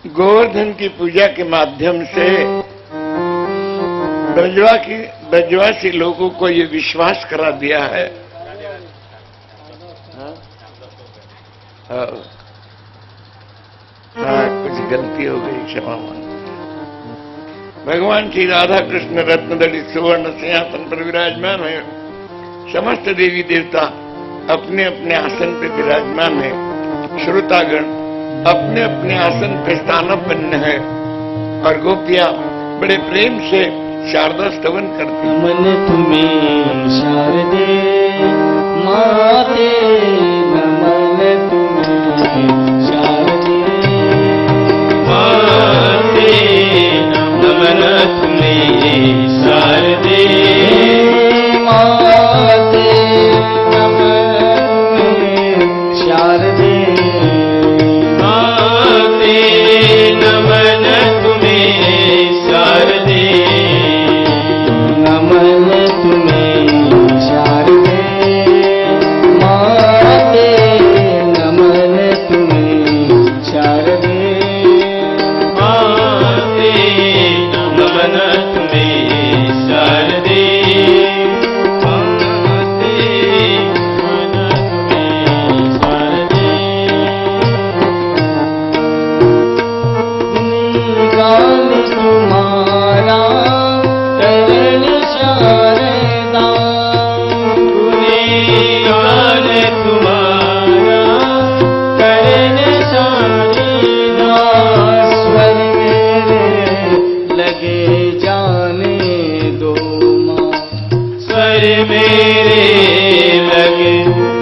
गोवर्धन की पूजा के माध्यम से ब्रजवासी लोगों को ये विश्वास करा दिया है। कुछ गलती हो गई, क्षमा मांग। भगवान श्री राधा कृष्ण रत्नदलित सुवर्ण सिंहासन पर विराजमान है। समस्त देवी देवता अपने अपने आसन पर विराजमान है। श्रोतागण अपने अपने आसन पर स्थानापन्न है और गोपियां बड़े प्रेम से शारदा स्तवन करती। मन तुम्हें शारदे माते, नमन तुम्हें शारदे माते, नमन तुम्हें शारदे माते, नमन तुम्हें शारदे माते, नमन तुम्हें शारदे, नमन तुम्हें शारदे माते, नमन तुम्हें शारदे माते, नमन तुम्हें शारदे माते, नमन तुम्हें शारदे। गान तुम्हारा करण शारदा, गान तुम्हारा करण शारदा, स्वर मेरे लगे जाने दो माँ, स्वर मेरे लगे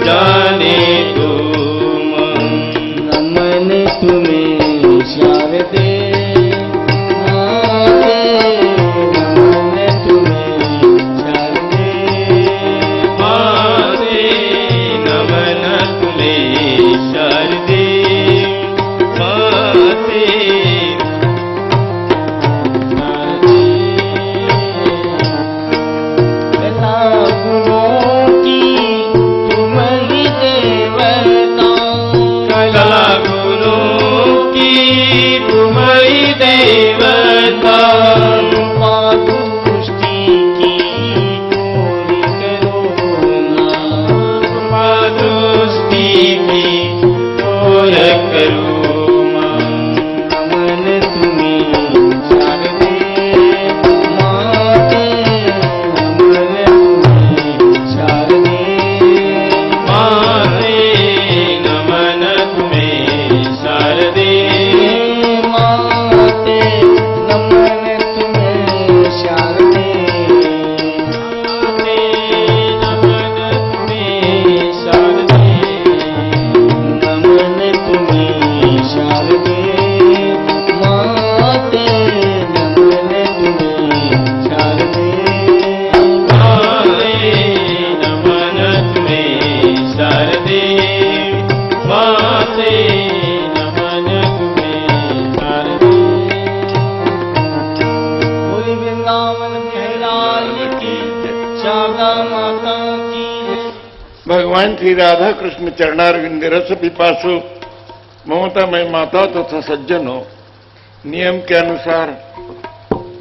जाने दो माँ, नमन तुम्हें शारदे माते, नमन तुम्हें शारदे माते, नमन तुम्हें शारदे माते, कला गुणों की तुम ही देवता, कला गुणों की तुम ही देवता, कृपा दृष्टि की पूरी करो ना, कृपा दृष्टि की पूरी करो माँ, नमन तुम्हें शारदे माते, नमन तुम्हें शारदे माते, नमन तुम्हें शारदे माते, नमन तुम्हें शारदे माते, नमन तुम्हें शारदे, नमन तुम्हें शारदे माते, नमन तुम्हें शारदे माते, नमन तुम्हें शारदे माते, नमन तुम्हें शारदे। बोली वृंदावन बिहारी की, शारदा माता की जय। भगवान श्री राधा कृष्ण चरणारविंद रस पिपासु ममतामय माता तथा सज्जनों, नियम के अनुसार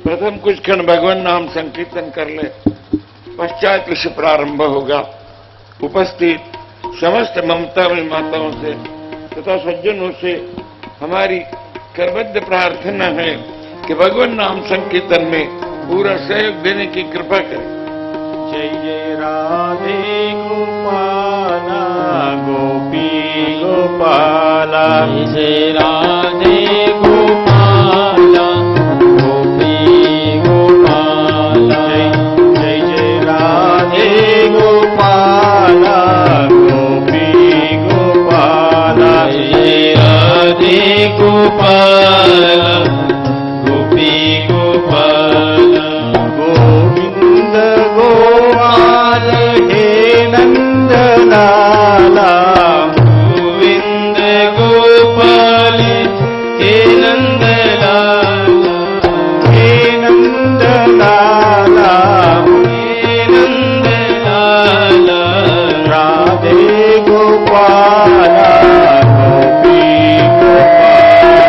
प्रथम कुछ क्षण भगवान नाम संकीर्तन कर ले, पश्चात विषय प्रारंभ होगा। उपस्थित समस्त ममतामय माताओं से तथा सज्जनों से हमारी करबद्ध प्रार्थना है कि भगवान नाम संकीर्तन में पूरा सहयोग देने की कृपा करें। जय जय राधे गोपाला, गोपी गोपाला, जय राधे गोपाला, गोपी गोपाला, जय जय राधे गोपाला, गोपी गोपाला, जय राधे गोपाला, गोपी गोपाला, गोविंद गोपाल हे नंद लाला, गोविंद गोपाल हे नंद लाला, हे नंद लाला, हे नंद लाला, राधे गोपाला, गोपी गोपाला।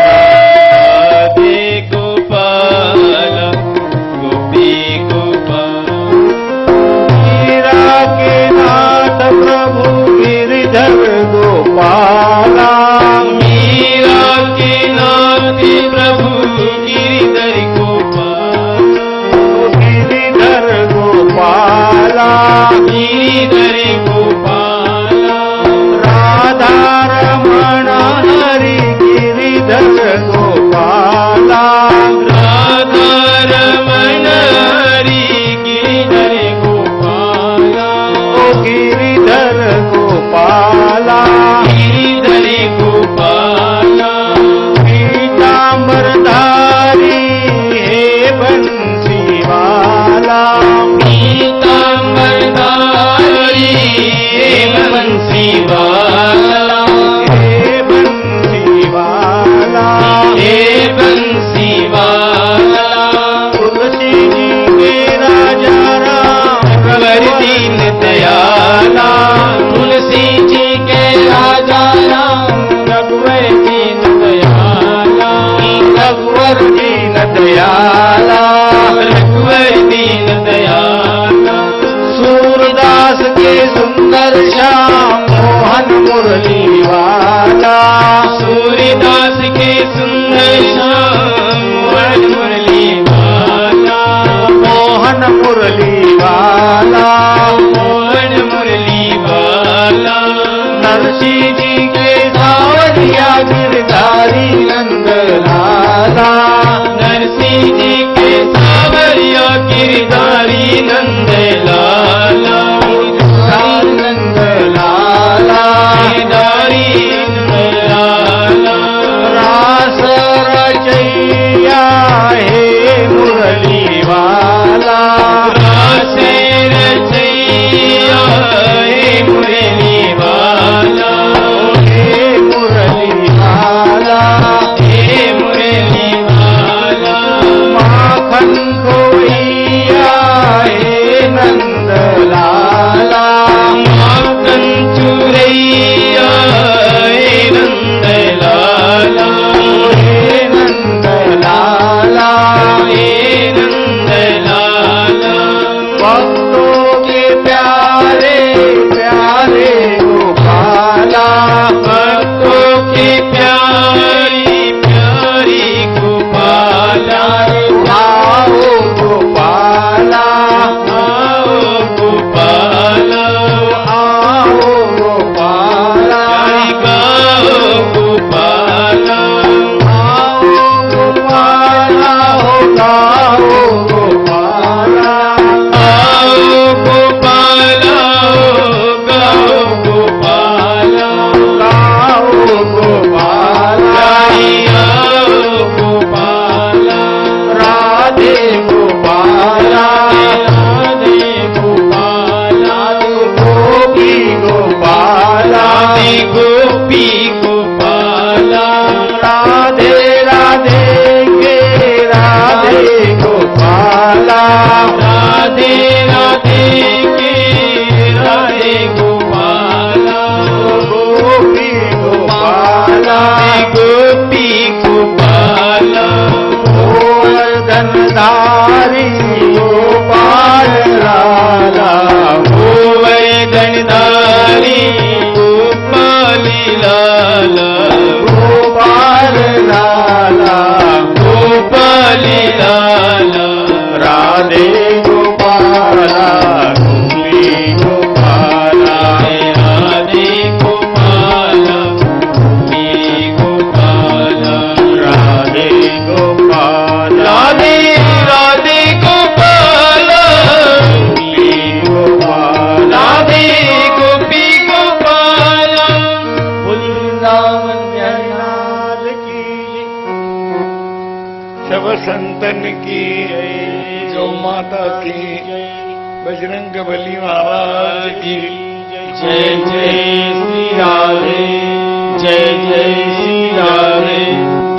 गोपाला राधा रमण हरि गिरिधर गोपाला ओ गिरिधर गोपाला गिरिधर गोपाला पीतांबरधारी हे बंसी वाला पीतांबरधारी हे बंसी वाला हे बंसी वाला हे बंसी वाला तुलसी जी के राजा राम रघुवर दीन दयाला तुलसी जी के राजा राम रघुवर दीन दयाला रघुवर दीन दयाला रघुवर दीन दयाला सूरदास के सुंदर श्याम मोहन मुरली वाला सूरदास के सुंदर श्याम मोहन मुरली वाला मोहन मुरली वाला मोहन मुरली वाला नरसिंह जी के सावरिया गिरधारी नंद लाला नरसिंह जी के सावरिया गिरधारी नंद लाला नंद लाला गिरधारी नंद लाला रास रचैया हे मुरली वाला रास रचैया हे मुरली वाला हे मुरली वाला हे मुरली वाला माखन खोइया हे नंद लाला माखन चुरैया हे नंद लाला हे नंद लाला हे नंद लाला भक्तों के प्यारे प्यारे गोपाला भक्तों के प्यारी प्यारी गोपाला आओ गोपाला आओ गोपाला आओ गोपाला गाओ गोपाला आओ गोपाला हो गाओ गोपाला आओ गोपाला गाओ गोपाला गाओ गोपाला आओ गोपाला राधे गोपाला राधे गोपाला गोपी गोपाला गोपी गोपाला राधे राधे के राधे गोपाला राधे राधे के राधे गोपाला गोपी गोपाला गोपी गोपाला गोवर्धनधारी गोपाल लाला गोवर्धनधारी गोपाल लाला गोपाल लाला गोपाल लाला राधे गोपाला गोपी गोपाला राधे गोपाला गोपी गोपाला राधे गोपाला राधे राधे गोपाला गोपी गोपाला राधे गोपी गोपाला वृंदावन जयनाथ की सब संतन की गौ माता की बजरंग बली महाराज की जय जय श्री राधे जय जय श्री राधे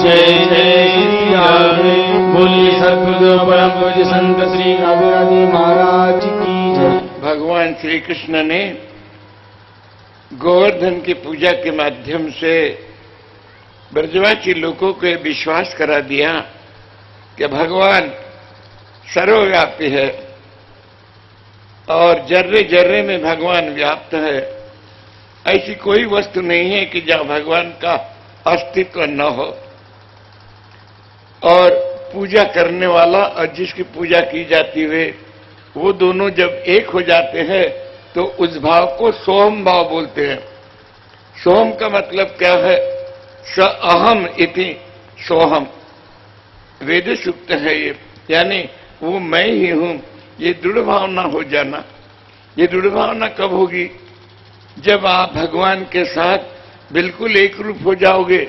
जय जय श्री राधे बोलिए सद्गुरु परम पूज्य संत श्री रघुराधे महाराज की जय। भगवान श्री कृष्ण ने गोवर्धन की पूजा के माध्यम से ब्रजवासी लोगों को विश्वास करा दिया कि भगवान सर्वव्यापी है और जर्रे जर्रे में भगवान व्याप्त है। ऐसी कोई वस्तु नहीं है कि जहां भगवान का अस्तित्व न हो। और पूजा करने वाला और जिसकी पूजा की जाती है वो दोनों जब एक हो जाते हैं तो उस भाव को सोहम भाव बोलते हैं। सोहम का मतलब क्या है? स अहम इति सोहम वेद सूक्त है ये, यानी वो मैं ही हूं, ये दृढ़ भावना हो जाना। ये दृढ़ भावना कब होगी? जब आप भगवान के साथ बिल्कुल एक रूप हो जाओगे।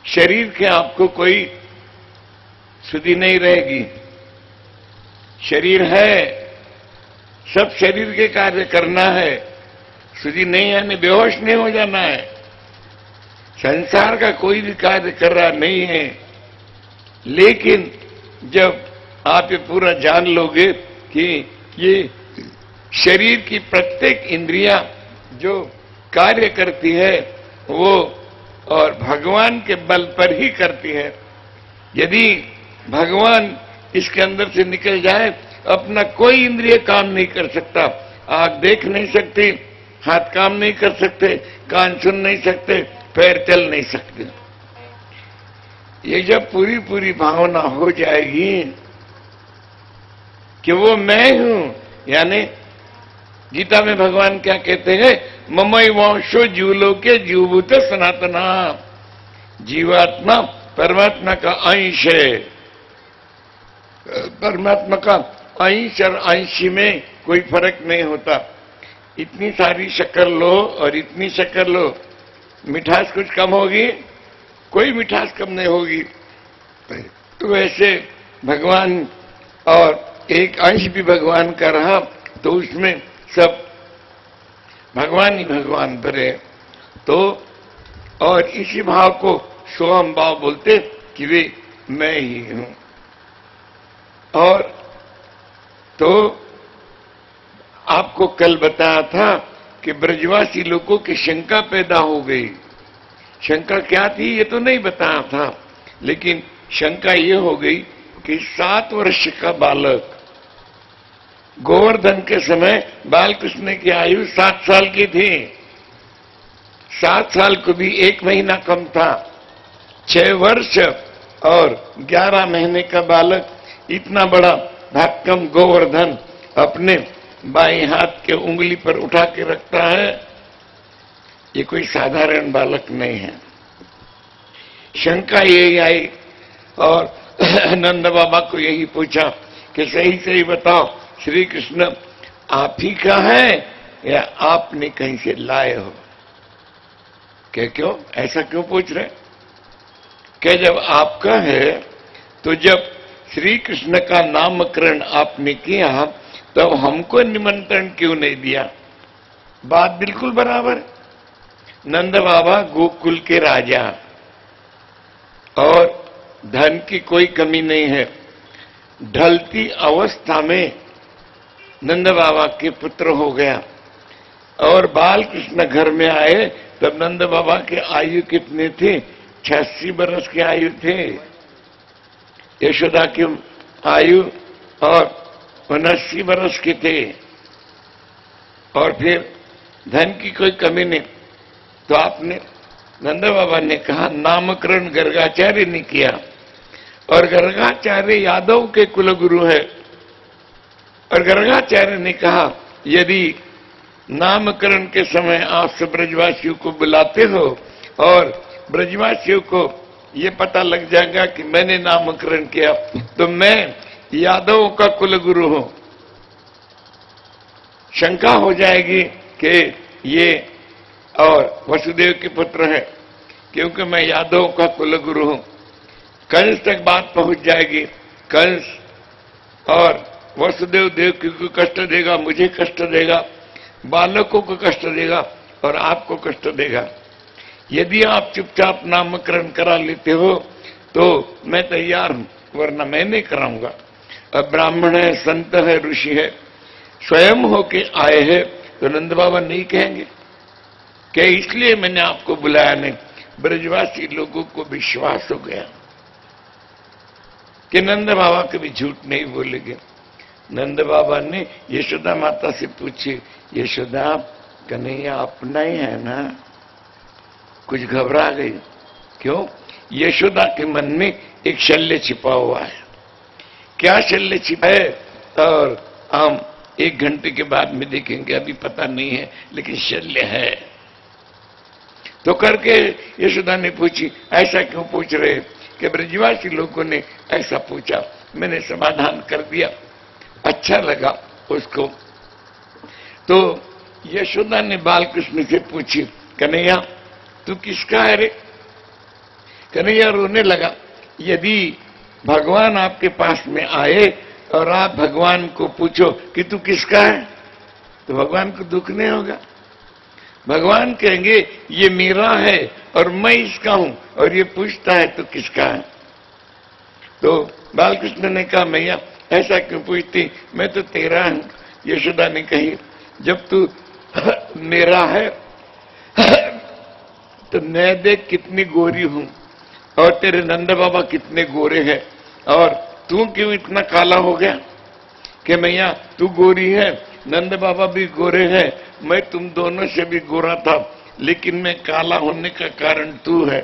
शरीर के आपको कोई सुधि नहीं रहेगी। शरीर है, सब शरीर के कार्य करना है, सुधि नहीं, यानी बेहोश नहीं हो जाना है। संसार का कोई भी कार्य कर रहा नहीं है। लेकिन जब आप ये पूरा जान लोगे कि ये शरीर की प्रत्येक इंद्रियां जो कार्य करती है वो और भगवान के बल पर ही करती है। यदि भगवान इसके अंदर से निकल जाए, अपना कोई इंद्रिय काम नहीं कर सकता। आंख देख नहीं सकती, हाथ काम नहीं कर सकते, कान सुन नहीं सकते, पैर चल नहीं सकते। ये जब पूरी पूरी भावना हो जाएगी कि वो मैं हूं, यानी गीता में भगवान क्या कहते हैं? ममई वंशो जीवलोके जीवभूत सनातना। जीवात्मा परमात्मा का अंश है। परमात्मा का अंश और अंशी में कोई फर्क नहीं होता। इतनी सारी शक्कर लो और इतनी शक्कर लो, मिठास कुछ कम होगी? कोई मिठास कम नहीं होगी। तो वैसे भगवान, और एक अंश भी भगवान का रहा तो उसमें सब भगवान ही भगवान भरे। तो और इसी भाव को सोहम भाव बोलते कि वे मैं ही हूं। और तो आपको कल बताया था कि ब्रजवासी लोगों की शंका पैदा हो गई। शंका क्या थी ये तो नहीं बताया था, लेकिन शंका ये हो गई कि 7 वर्ष का बालक, गोवर्धन के समय बालकृष्ण की आयु 7 साल की थी। 7 साल को भी 1 महीना कम था। 6 वर्ष और 11 महीने का बालक इतना बड़ा भक्कम गोवर्धन अपने बाएं हाथ के उंगली पर उठा के रखता है, ये कोई साधारण बालक नहीं है। शंका यही आई और नंद बाबा को यही पूछा कि सही सही बताओ, श्री कृष्ण आप ही का है या आपने कहीं से लाए हो? क्या क्यों ऐसा क्यों पूछ रहे? क्या जब आपका है तो जब श्री कृष्ण का नामकरण आपने किया तब हमको निमंत्रण क्यों नहीं दिया? बात बिल्कुल बराबर है। नंद बाबा गोकुल के राजा और धन की कोई कमी नहीं है। ढलती अवस्था में नंद बाबा के पुत्र हो गया और बाल कृष्ण घर में आए तब नंद बाबा की आयु कितनी थी? 86 बरस की आयु थे। यशोदा की आयु और 79 बरस की थे। और फिर धन की कोई कमी नहीं। तो आपने नंद बाबा ने कहा नामकरण गर्गाचार्य ने किया, और गर्गाचार्य यादव के कुलगुरु है। और गर्गाचार्य ने कहा यदि नामकरण के समय आप सब ब्रजवासियों को बुलाते हो और ब्रजवासियों को ये पता लग जाएगा कि मैंने नामकरण किया तो मैं यादवों का कुलगुरु हूं। शंका हो जाएगी कि ये और वसुदेव के पुत्र है, क्योंकि मैं यादव का कुलगुरु हूं। कंस तक बात पहुंच जाएगी। कंस और वसुदेव देवकी को कष्ट देगा, मुझे कष्ट देगा, बालकों को कष्ट देगा और आपको कष्ट देगा। यदि आप चुपचाप नामकरण करा लेते हो तो मैं तैयार हूं, वरना मैं नहीं कराऊंगा। अब ब्राह्मण है, संत है, ऋषि है, स्वयं होके आए हैं तो नंद बाबा नहीं कहेंगे क्या इसलिए मैंने आपको बुलाया नहीं? ब्रजवासी लोगों को विश्वास हो गया कि नंद बाबा कभी झूठ नहीं बोलेंगे। नंद बाबा ने यशोदा माता से पूछी, यशोदा कन्हैया अपना ही है ना? कुछ घबरा गई। क्यों? यशोदा के मन में एक शल्य छिपा हुआ है। क्या शल्य छिपा है और हम 1 घंटे के बाद में देखेंगे, अभी पता नहीं है, लेकिन शल्य है। तो करके यशोदा ने पूछी, ऐसा क्यों पूछ रहे कि ब्रजवासी लोगों ने ऐसा पूछा। मैंने समाधान कर दिया, अच्छा लगा उसको। तो यशोदा ने बालकृष्ण से पूछी, कन्हैया तू किसका है रे? कन्हैया रोने लगा। यदि भगवान आपके पास में आए और आप भगवान को पूछो कि तू किसका है, तो भगवान को दुख नहीं होगा। भगवान कहेंगे ये मेरा है और मैं इसका हूं, और ये पूछता है तो किसका है। तो बालकृष्ण ने कहा, मैया ऐसा क्यों पूछती, मैं तो तेरा हूं। यशोदा ने कही, जब तू मेरा है तो मैं देख कितनी गोरी हूं और तेरे नंद बाबा कितने गोरे हैं, और तू क्यों इतना काला हो गया कि मैया तू गोरी है, नंद बाबा भी गोरे हैं, मैं तुम दोनों से भी गोरा था, लेकिन मैं काला होने का कारण तू है।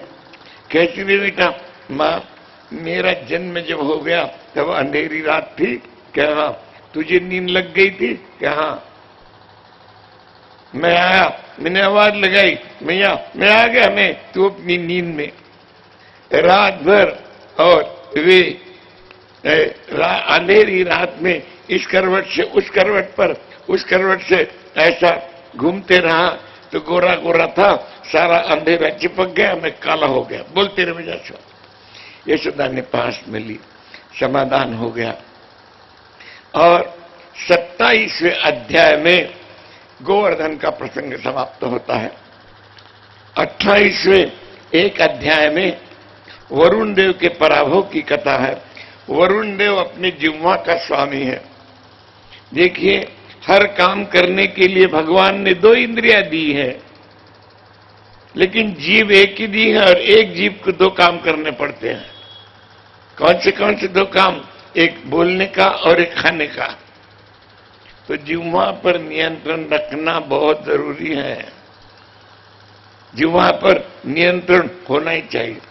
कैसी रे बेटा? माँ मेरा जन्म जब हो गया तब अंधेरी रात थी, क्या हाँ? तुझे नींद लग गई थी, क्या हाँ? मैं आया, मैंने आवाज लगाई, मैया मैं आ गया, मैं तू अपनी नींद में रात भर, और वे अंधेरी रात में इस करवट से उस करवट पर, उस करवट से ऐसा घूमते रहा, तो गोरा गोरा था, सारा अंधेरा चिपक गया, मैं काला हो गया। बोलते रहे वजह से। यशोदा ने पास में ली, समाधान हो गया। और 27वें अध्याय में गोवर्धन का प्रसंग समाप्त होता है। 28वें एक अध्याय में वरुण देव के पराभव की कथा है। वरुण देव अपनी जिह्वा का स्वामी है। देखिए, हर काम करने के लिए भगवान ने 2 इंद्रियां दी है, लेकिन जीव एक ही दी है, और एक जीव को 2 काम करने पड़ते हैं। कौन से 2 काम? एक बोलने का और एक खाने का। तो जिह्वा पर नियंत्रण रखना बहुत जरूरी है। जिह्वा पर नियंत्रण होना ही चाहिए।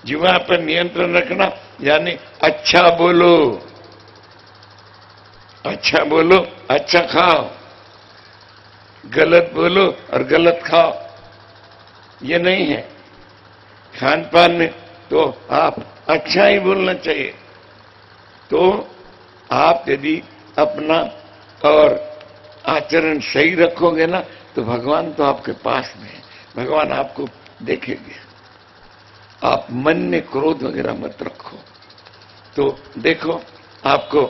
जिह्वा पर नियंत्रण रखना यानी अच्छा बोलो, अच्छा बोलो, अच्छा खाओ, गलत बोलो और गलत खाओ, ये नहीं है। खान पान में तो आप अच्छा ही बोलना चाहिए। तो आप यदि अपना और आचरण सही रखोगे ना, तो भगवान तो आपके पास में है, भगवान आपको देखेंगे। आप मन में क्रोध वगैरह मत रखो, तो देखो आपको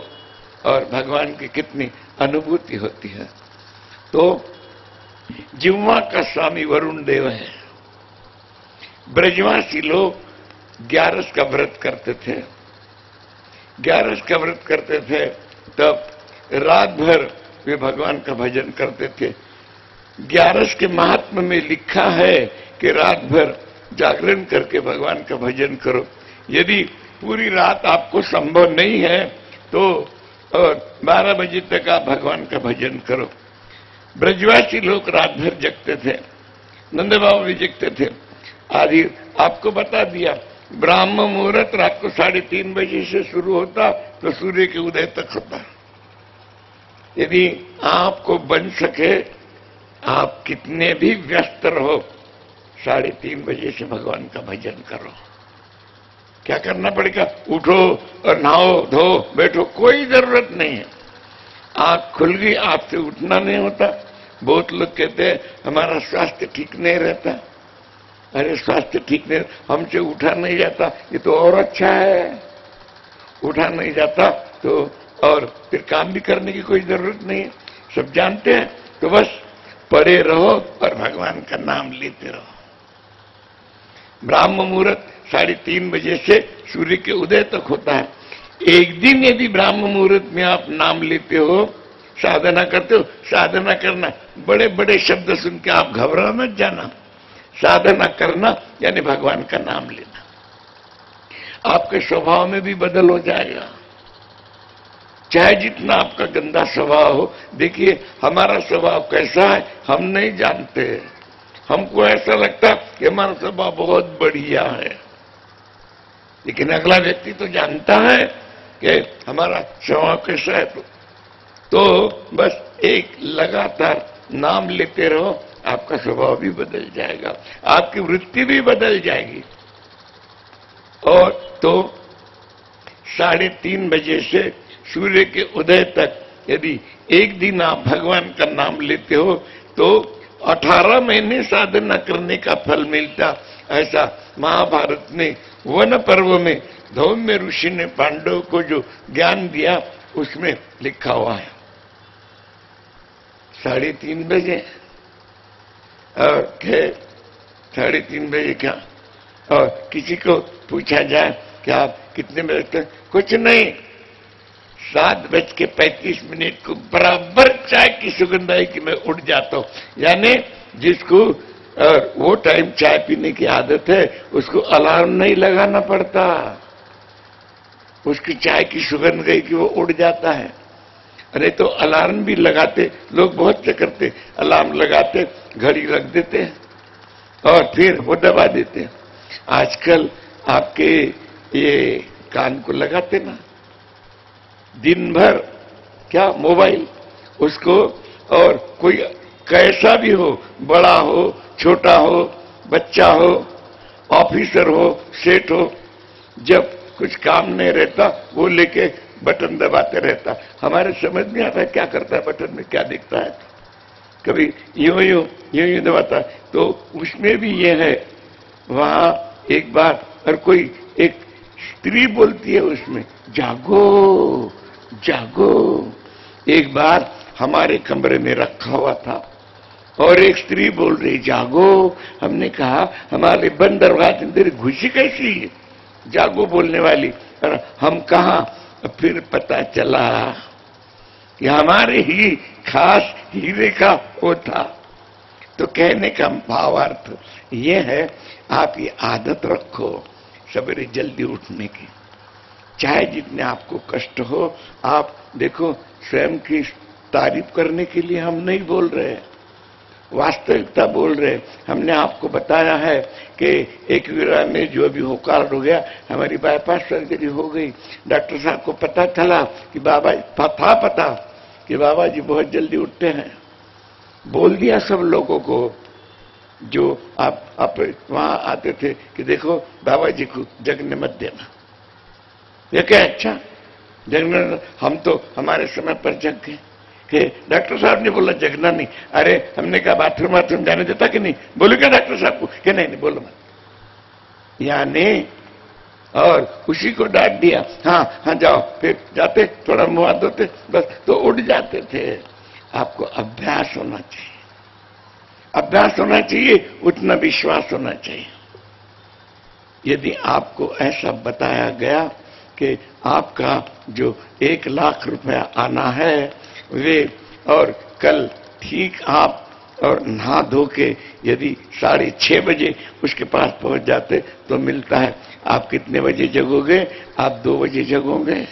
और भगवान की कितनी अनुभूति होती है। तो जिह्वा का स्वामी वरुण देव है। ब्रजवासी लोग 11 का व्रत करते थे। 11 का व्रत करते थे, तब रात भर वे भगवान का भजन करते थे। 11 के महात्म्य में लिखा है कि रात भर जागरण करके भगवान का भजन करो। यदि पूरी रात आपको संभव नहीं है तो 12 बजे तक आप भगवान का भजन करो। ब्रजवासी लोग रात भर जगते थे, नंद बाबा भी जगते थे। आदि आपको बता दिया, ब्राह्म मुहूर्त रात को 3:30 बजे से शुरू होता तो सूर्य के उदय तक होता। यदि आपको बन सके, आप कितने भी व्यस्त रहो, 3:30 बजे से भगवान का भजन करो। क्या करना पड़ेगा? उठो और नहाओ धो बैठो, कोई जरूरत नहीं है। आंख खुल गई, आपसे उठना नहीं होता। बहुत लोग कहते हैं हमारा स्वास्थ्य ठीक नहीं रहता। अरे स्वास्थ्य ठीक नहीं, हमसे उठा नहीं जाता, ये तो और अच्छा है। उठा नहीं जाता तो और फिर काम भी करने की कोई जरूरत नहीं है, सब जानते हैं। तो बस पड़े रहो और भगवान का नाम लेते रहो। ब्राह्म मुहूर्त 3:30 बजे से सूर्य के उदय तक होता है। एक दिन यदि ब्राह्म मुहूर्त में आप नाम लेते हो, साधना करते हो, साधना करना, बड़े बड़े शब्द सुन के आप घबरा मत जाना। साधना करना यानी भगवान का नाम लेना, आपके स्वभाव में भी बदल हो जाएगा। चाहे जितना आपका गंदा स्वभाव हो, देखिए हमारा स्वभाव कैसा है हम नहीं जानते। हमको ऐसा लगता कि हमारा स्वभाव बहुत बढ़िया है, लेकिन अगला व्यक्ति तो जानता है कि हमारा स्वभाव कैसा है। तो बस एक लगातार नाम लेते रहो आपका स्वभाव भी बदल जाएगा, आपकी वृत्ति भी बदल जाएगी। और तो 3:30 बजे से सूर्य के उदय तक यदि एक दिन आप भगवान का नाम लेते हो तो 18 महीने साधना करने का फल मिलता। ऐसा महाभारत में वन पर्व में धौम्य ऋषि ने पांडवों को जो ज्ञान दिया उसमें लिखा हुआ है। 3:30 बजे और 3:30 बजे क्या, और किसी को पूछा जाए कि आप कितने बजे तक, कुछ नहीं, 7:35 को बराबर चाय की सुगंध आई कि मैं उठ जाता हूं। यानी जिसको वो टाइम चाय पीने की आदत है उसको अलार्म नहीं लगाना पड़ता, उसकी चाय की सुगंध गई कि वो उठ जाता है। अरे तो अलार्म भी लगाते लोग, बहुत से करते, अलार्म लगाते, घड़ी रख देते हैं और फिर वो दबा देते हैं। आजकल आपके ये कान को लगाते ना, दिन भर क्या मोबाइल उसको, और कोई कैसा भी हो, बड़ा हो छोटा हो, बच्चा हो, ऑफिसर हो, सेठ हो, जब कुछ काम नहीं रहता वो लेके बटन दबाते रहता। हमारे समझ नहीं आता क्या करता है बटन में, क्या दिखता है। कभी यूं दबाता है तो उसमें भी ये है। वहां एक बार और कोई एक स्त्री बोलती है उसमें, जागो जागो। एक बार हमारे कमरे में रखा हुआ था और एक स्त्री बोल रही जागो। हमने कहा हमारे बंद दरवाजे अंदर घुसी कैसी है जागो बोलने वाली, और हम कहा। फिर पता चला कि हमारे ही खास हीरे का वो था। तो कहने का भावार्थ ये है, आप ये आदत रखो सवेरे जल्दी उठने की, चाहे जितने आपको कष्ट हो। आप देखो, स्वयं की तारीफ करने के लिए हम नहीं बोल रहे, वास्तविकता बोल रहे। हमने आपको बताया है कि एक वीरा में जो अभी होकार हो गया, हमारी बाईपास सर्जरी हो गई। डॉक्टर साहब को पता चला कि बाबा था पता कि बाबा जी बहुत जल्दी उठते हैं। बोल दिया सब लोगों को जो आप वहां आते थे कि देखो बाबा जी को जगने मत देना। ये क्या, अच्छा जगना, हम तो हमारे समय पर जग गए कि डॉक्टर साहब ने बोला जगना नहीं। अरे हमने कहा बाथरूम जाने देता कि नहीं, बोलो क्या डॉक्टर साहब को कि नहीं बोलो मत, यानी और उसी को डांट दिया। हाँ जाओ, फिर जाते थोड़ा मुंह हाथ धोते बस, तो उठ जाते थे। आपको अभ्यास होना चाहिए, अभ्यास होना चाहिए, उतना विश्वास होना चाहिए। यदि आपको ऐसा बताया गया कि आपका जो 1 लाख रुपया आना है वे, और कल ठीक आप और नहा धो के यदि 6:30 बजे उसके पास पहुंच जाते तो मिलता है। आप कितने बजे जगोगे? आप 2 बजे जगोगे।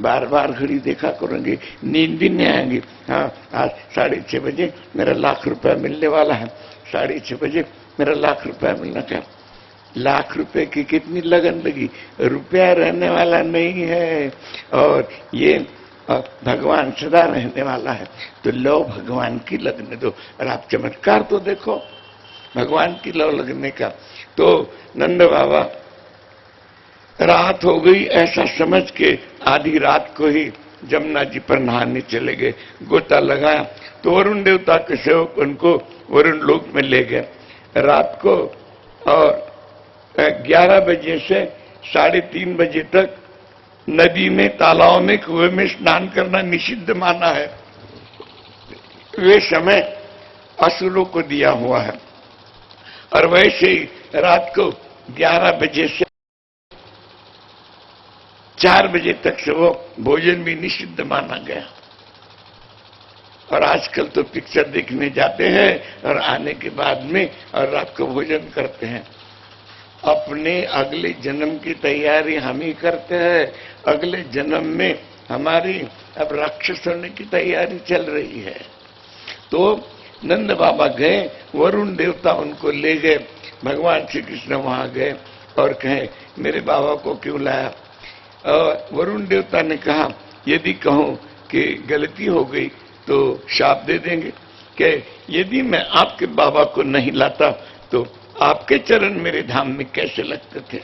बार बार घड़ी देखा करेंगे, नींद भी नहीं आएंगी। हाँ, आज 6:30 बजे मेरा 1 लाख रुपया मिलने वाला है, 6:30 बजे मेरा 1 लाख रुपया मिलना क्या। 1 लाख रुपए की कितनी लगन लगी, रुपया रहने वाला नहीं है। और ये भगवान सदा रहने वाला है, तो लो भगवान की लगने दो। और आप चमत्कार तो देखो भगवान की लो लगने का। तो नंद बाबा रात हो गई ऐसा समझ के आधी रात को ही जमुना जी पर नहाने चले गए। गोता लगाया तो वरुण देवता के सेवक उनको वरुण लोक में ले गए रात को। और 11 बजे से 3:30 बजे तक नदी में, तालाब में, कुएं में स्नान करना निषिद्ध माना है। वे समय असुरों को दिया हुआ है। और वैसे ही रात को 11 बजे से 4 बजे तक से वो भोजन भी निषिद्ध माना गया। और आजकल तो पिक्चर देखने जाते हैं और आने के बाद में और रात को भोजन करते हैं। अपने अगले जन्म की तैयारी हम ही करते हैं। अगले जन्म में हमारी अब राक्षस होने की तैयारी चल रही है। तो नंद बाबा गए, वरुण देवता उनको ले गए। भगवान श्री कृष्ण वहां गए और कहे मेरे बाबा को क्यों लाया। और वरुण देवता ने कहा यदि कहूं कि गलती हो गई तो शाप दे देंगे। कि यदि मैं आपके बाबा को नहीं लाता तो आपके चरण मेरे धाम में कैसे लगते थे।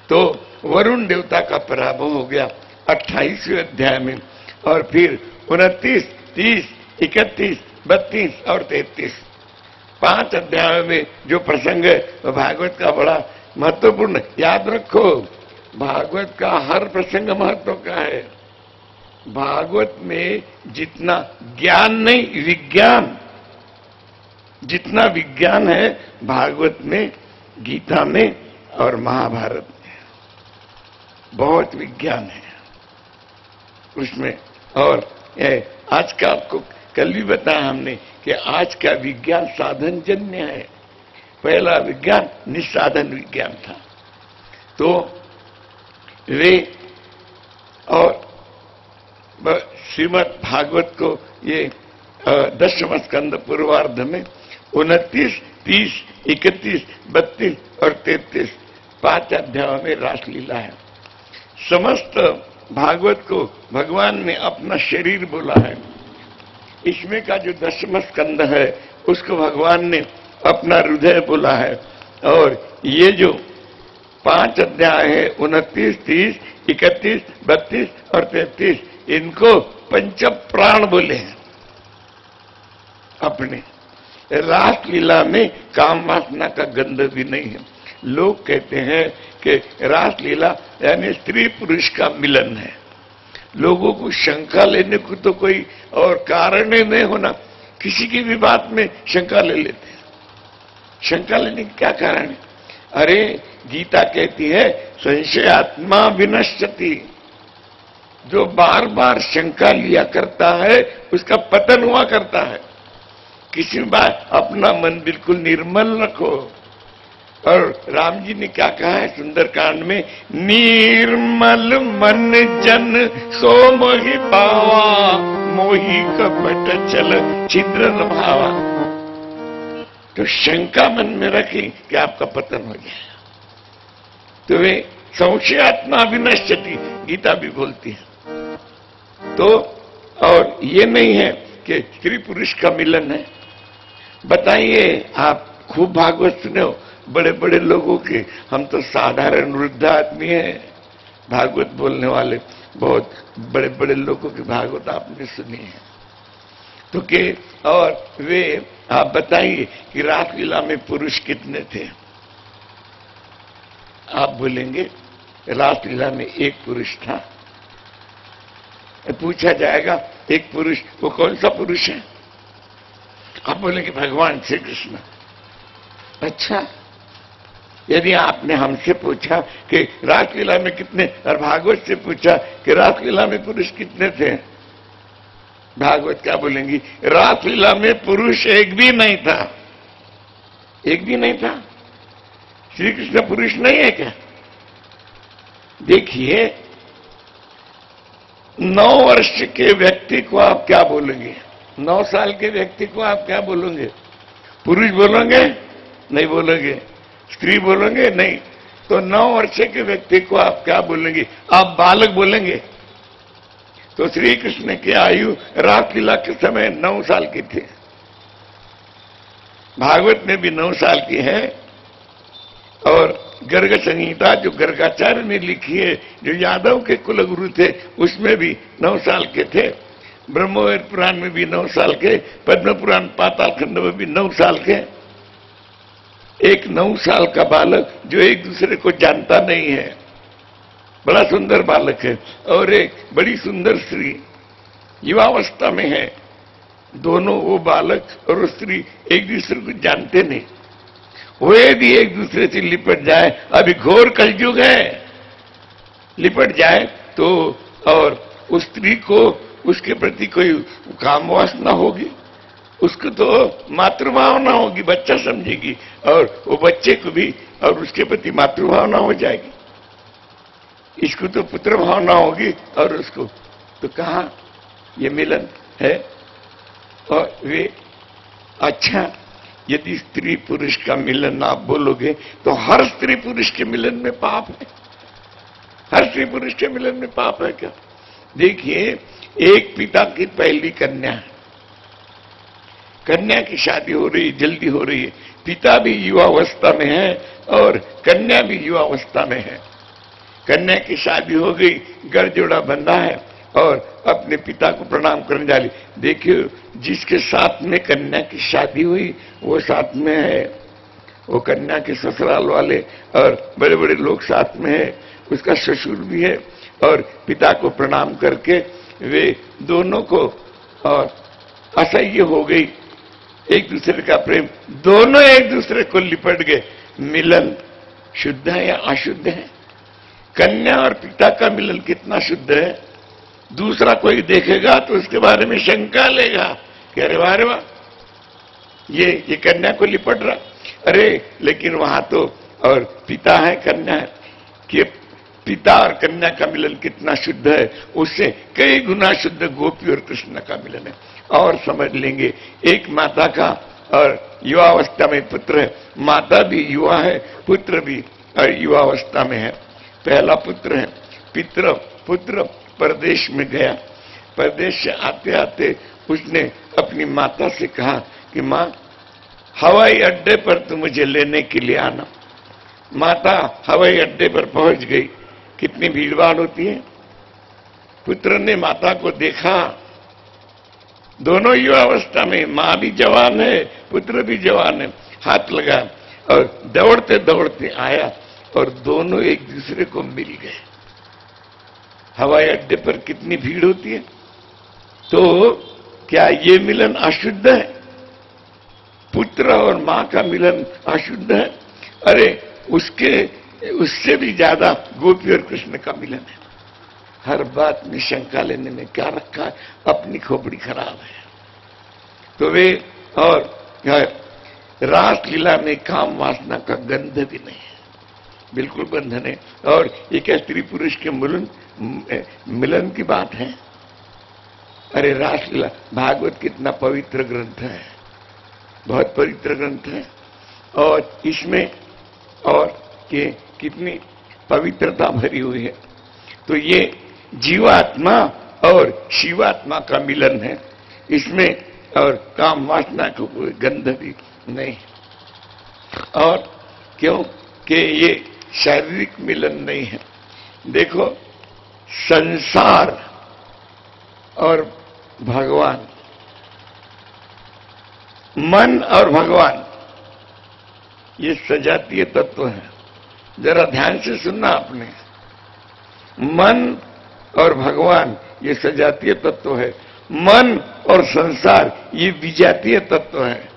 तो वरुण देवता का पराभव हो गया 28वें अध्याय में, और फिर 29, 30, 31, 32 और 33 5 अध्यायों में जो प्रसंग है वो भागवत का बड़ा महत्वपूर्ण। याद रखो, भागवत का हर प्रसंग महत्व का है। भागवत में जितना ज्ञान नहीं विज्ञान, जितना विज्ञान है भागवत में, गीता में और महाभारत में बहुत विज्ञान है उसमें। और आज का आपको कल भी बताया हमने कि आज का विज्ञान साधनजन्य है। पहला विज्ञान निस्साधन विज्ञान था। तो वे और श्रीमद् भागवत को ये 10वें स्कंद पूर्वार्ध में 29, 30, 31, 32 और 33 5 अध्यायों में रासलीला है। समस्त भागवत को भगवान ने अपना शरीर बोला है। इसमें का जो 10वां स्कंद है उसको भगवान ने अपना हृदय बोला है। और ये जो 5 अध्याय है 29, 30, 31, 32 और 33 इनको पंच प्राण बोले हैं। अपने रासलीला में काम वासना का गंध भी नहीं है। लोग कहते हैं कि रासलीला यानी स्त्री पुरुष का मिलन है। लोगों को शंका लेने को तो कोई और कारण ही नहीं होना, किसी की भी बात में शंका ले लेते हैं। शंका लेने का क्या कारण है? अरे गीता कहती है संशयात्मा विनश्यति, जो बार बार शंका लिया करता है उसका पतन हुआ करता है। किसी बार अपना मन बिल्कुल निर्मल रखो। और राम जी ने क्या कहा है सुंदरकांड में, निर्मल मन जन सो मोहि पावा, मोहि कपट चल छिद्र न भावा। तो शंका मन में रखी कि आपका पतन हो जाएगा। तो वे संशयात्मा विनश्यति गीता भी बोलती है। तो और ये नहीं है कि स्त्री पुरुष का मिलन है। बताइए, आप खूब भागवत सुने हो बड़े बड़े लोगों के, हम तो साधारण वृद्ध आदमी हैं। भागवत बोलने वाले बहुत बड़े बड़े लोगों की भागवत आपने सुनी है। तो के और वे आप बताइए कि रासलीला में पुरुष कितने थे? आप बोलेंगे रासलीला में एक पुरुष था। पूछा जाएगा एक पुरुष, वो कौन सा पुरुष है? आप बोलेंगे भगवान श्री कृष्ण। अच्छा, यदि आपने हमसे पूछा कि रासलीला में कितने, और भागवत से पूछा कि रासलीला में पुरुष कितने थे, भागवत क्या बोलेंगी? रासलीला में पुरुष एक भी नहीं था। एक भी नहीं था। श्री कृष्ण पुरुष नहीं है क्या? देखिए, 9 वर्ष के व्यक्ति को आप क्या बोलेंगे? 9 साल के व्यक्ति को आप क्या बोलोगे? पुरुष बोलोगे? नहीं बोलोगे। स्त्री बोलेंगे? नहीं। तो 9 वर्ष के व्यक्ति को आप क्या बोलेंगे? आप बालक बोलेंगे। तो श्री कृष्ण की आयु रासलीला के समय 9 साल की थी। भागवत में भी 9 साल की है। और गर्ग संहिता जो गर्गाचार्य ने लिखी है, जो यादव के कुलगुरु थे, उसमें भी 9 साल के थे। ब्रह्मवेद पुराण में भी 9 साल के, पद्म पुराण पाताल खंड में भी 9 साल के। एक 9 साल का बालक जो एक दूसरे को जानता नहीं है, बड़ा सुंदर बालक है। और एक बड़ी सुंदर स्त्री युवावस्था में है। दोनों, वो बालक और स्त्री एक दूसरे को जानते नहीं। वो यदि एक दूसरे से लिपट जाए, अभी घोर कलयुग है, लिपट जाए तो, और उस स्त्री को उसके प्रति कोई काम वासना होगी, उसको तो मातृभावना होगी, बच्चा समझेगी, और वो बच्चे को भी और उसके प्रति मातृभावना हो जाएगी। इसको तो पुत्र भावना होगी और उसको तो कहां ये मिलन है? और वे अच्छा, यदि स्त्री पुरुष का मिलन आप बोलोगे तो हर स्त्री पुरुष के मिलन में पाप है। हर स्त्री पुरुष के मिलन में पाप है क्या? देखिए, एक पिता की पहली कन्या है, कन्या की शादी हो रही, जल्दी हो रही है, पिता भी युवावस्था में है और कन्या भी युवावस्था में है। कन्या की शादी हो गई, घर जोड़ा बंधा है और अपने पिता को प्रणाम करने जा रही। देखिए, जिसके साथ में कन्या की शादी हुई वो साथ में है, वो कन्या के ससुराल वाले और बड़े बड़े लोग साथ में है, उसका ससुर भी है और पिता को प्रणाम करके वे दोनों को, और असह्य हो गई एक दूसरे का प्रेम, दोनों एक दूसरे को लिपट गए। मिलन शुद्ध है या अशुद्ध है? कन्या और पिता का मिलन कितना शुद्ध है? दूसरा कोई देखेगा तो उसके बारे में शंका लेगा कि अरे वाह रे वाह, ये कन्या को लिपट रहा। अरे लेकिन वहां तो और पिता है, कन्या है, कि पिता और कन्या का मिलन कितना शुद्ध है, उससे कई गुना शुद्ध गोपी और कृष्ण का मिलन है। और समझ लेंगे, एक माता का और युवावस्था में पुत्र है, माता भी युवा है, पुत्र भी युवावस्था में है। पहला पुत्र है, पुत्र परदेश में गया, परदेश से आते आते उसने अपनी माता से कहा कि मां, हवाई अड्डे पर तुम मुझे लेने के लिए आना। माता हवाई अड्डे पर पहुंच गई। कितनी भीड़भाड़ होती है। पुत्र ने माता को देखा, दोनों युवावस्था में, मां भी जवान है, पुत्र भी जवान है, हाथ लगा और दौड़ते दौड़ते आया और दोनों एक दूसरे को मिल गए। हवाई अड्डे पर कितनी भीड़ होती है, तो क्या ये मिलन अशुद्ध है? पुत्र और मां का मिलन अशुद्ध है? अरे उससे भी ज्यादा गोपी और कृष्ण का मिलन है। हर बात में शंका लेने में क्या रखा है, अपनी खोपड़ी खराब है। तो वे और रास लीला में काम वासना का गंध भी नहीं है, बिल्कुल बंधन है। और ये क्या स्त्री पुरुष के मिलन की बात है? अरे रासलीला, भागवत कितना पवित्र ग्रंथ है, बहुत पवित्र ग्रंथ है, और इसमें और के कितनी पवित्रता भरी हुई है। तो ये जीवात्मा और शिवात्मा का मिलन है, इसमें और काम वासना को कोई गंध भी नहीं। और क्यों कि ये शारीरिक मिलन नहीं है। देखो, संसार और भगवान, मन और भगवान, ये सजातीय तत्व है। जरा ध्यान से सुनना आपने, मन और भगवान ये सजातीय तत्व है, मन और संसार ये विजातीय तत्व है।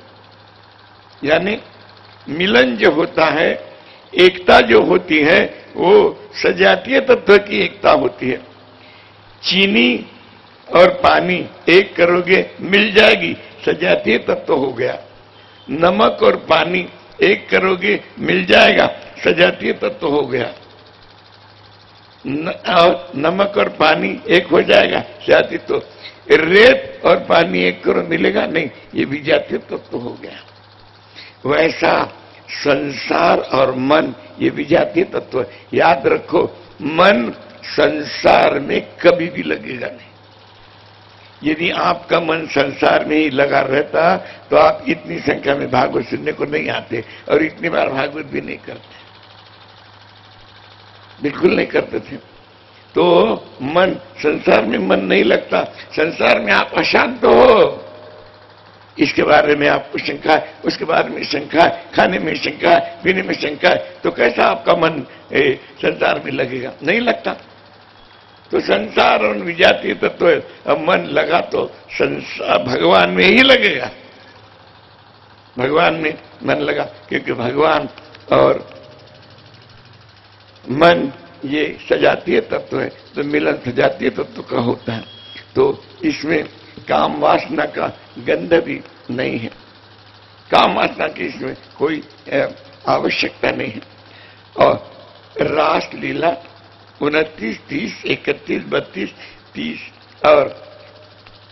यानी मिलन जो होता है, एकता जो होती है, वो सजातीय तत्व की एकता होती है। चीनी और पानी एक करोगे मिल जाएगी, सजातीय तत्व हो गया। नमक और पानी एक करोगे मिल जाएगा, सजातीय तत्व हो गया। और नमक और पानी एक हो जाएगा, सजातीय तो। रेत और पानी एक करो मिलेगा नहीं, ये विजातीय तत्व हो गया। वैसा संसार और मन ये विजातीय तत्व है। याद रखो, मन संसार में कभी भी लगेगा नहीं। यदि आपका मन संसार में ही लगा रहता तो आप इतनी संख्या में भागवत सुनने को नहीं आते और इतनी बार भागवत भी नहीं करते, बिल्कुल नहीं करते थे। तो मन, संसार में मन नहीं लगता, संसार में आप अशांत हो, इसके बारे में आपको शंका है, उसके बारे में शंका है, खाने में शंका है, पीने में शंका है, तो कैसा आपका मन संसार में लगेगा? नहीं लगता। तो संसार और विजातीय तत्व है। अब मन लगा तो संसार भगवान में ही लगेगा, भगवान में मन लगा, क्योंकि भगवान और मन ये सजातीय तत्व है, तो मिलन सजातीय तत्व का होता है। तो इसमें काम वासना का गंध भी नहीं है, काम वासना की इसमें कोई आवश्यकता नहीं है। और रास लीला 29, 30, 31, 32, 30 और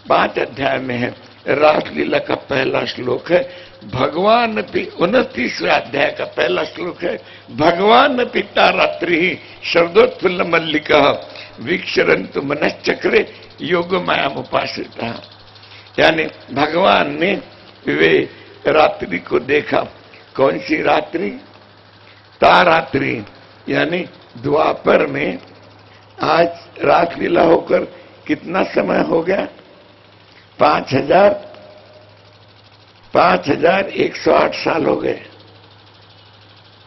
5 अध्याय में है। रासलीला का पहला श्लोक है, भगवान 29वें अध्याय का पहला श्लोक है, भगवान पिता रात्रि ही शरदोत्फुल्ल मल्लिका वीक्षरंतु मनश्चक्रे योग माया उपासिता। यानी भगवान ने वे रात्रि को देखा। कौन सी रात्रि? तारात्रि, यानी द्वापर में। आज रासलीला होकर कितना समय हो गया? 5108 साल हो गए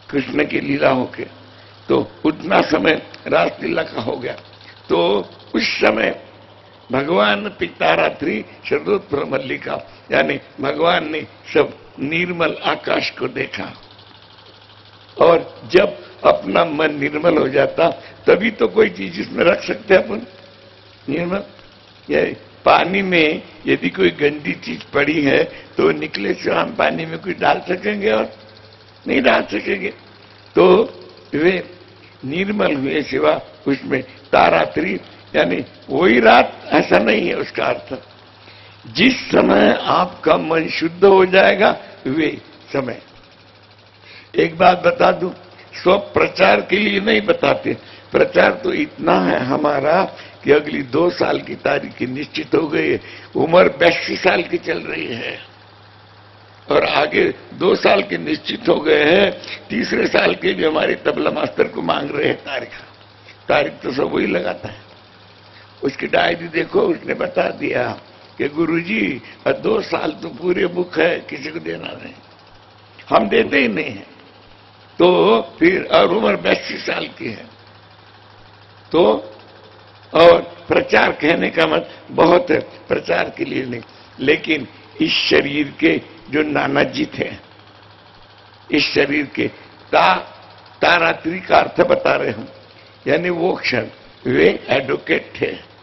कृष्ण की लीला होके। तो उतना समय रासलीला का हो गया। तो उस समय भगवान पितारात्रि शरदोत्तर मल्लिका, यानी भगवान ने सब निर्मल आकाश को देखा। और जब अपना मन निर्मल हो जाता तभी तो कोई चीज इसमें रख सकते हैं अपन निर्मल। ये पानी में यदि कोई गंदी चीज पड़ी है तो निकले से हम पानी में कुछ डाल सकेंगे? और नहीं डाल सकेंगे। तो वे निर्मल हुए सिवा उसमें तारात्रि, यानी वही रात, ऐसा नहीं है उसका अर्थ। जिस समय आपका मन शुद्ध हो जाएगा वे समय। एक बात बता दूं, स्व प्रचार के लिए नहीं बताते। प्रचार तो इतना है हमारा कि अगली 2 साल की तारीख निश्चित हो गई है। उम्र 82 साल की चल रही है और आगे 2 साल के निश्चित हो गए हैं। तीसरे साल के भी हमारे तबला मास्टर को मांग रहे हैं तारीख तो सब वही लगाता है। उसकी डायरी देखो, उसने बता दिया कि गुरुजी 2 साल तो पूरे बुक है, किसी को देना नहीं, हम देते ही नहीं है। तो फिर और उम्र 82 साल की है। तो और प्रचार कहने का मत बहुत है, प्रचार के लिए नहीं। लेकिन इस शरीर के जो नाना जी थे, इस शरीर के तारात्रि का अर्थ बता रहे हूं, यानी वो क्षण वे एडवोकेट थे।